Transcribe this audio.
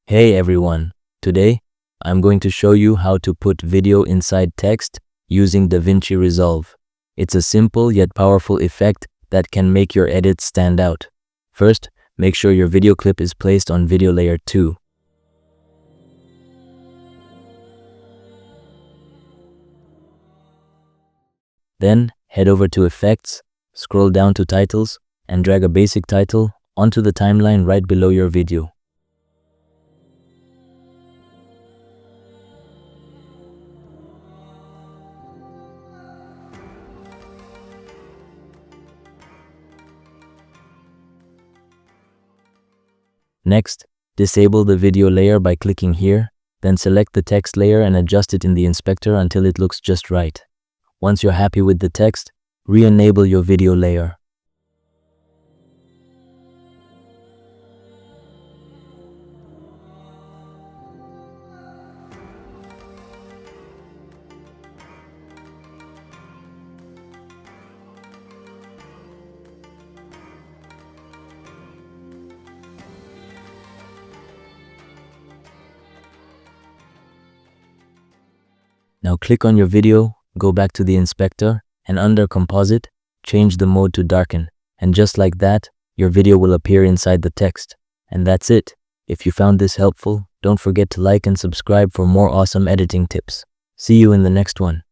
Hey everyone, today I'm going to show you how to put video inside text using DaVinci Resolve. It's a simple yet powerful effect that can make your edits stand out. First, make sure your video clip is placed on video layer 2. Then, head over to Effects, scroll down to Titles, and drag a basic title onto the timeline right below your video. Next, disable the video layer by clicking here, then select the text layer and adjust it in the inspector until it looks just right. Once you're happy with the text, re-enable your video layer. Now click on your video, go back to the inspector, and under Composite, change the mode to Darken. And just like that, your video will appear inside the text. And that's it. If you found this helpful, don't forget to like and subscribe for more awesome editing tips. See you in the next one.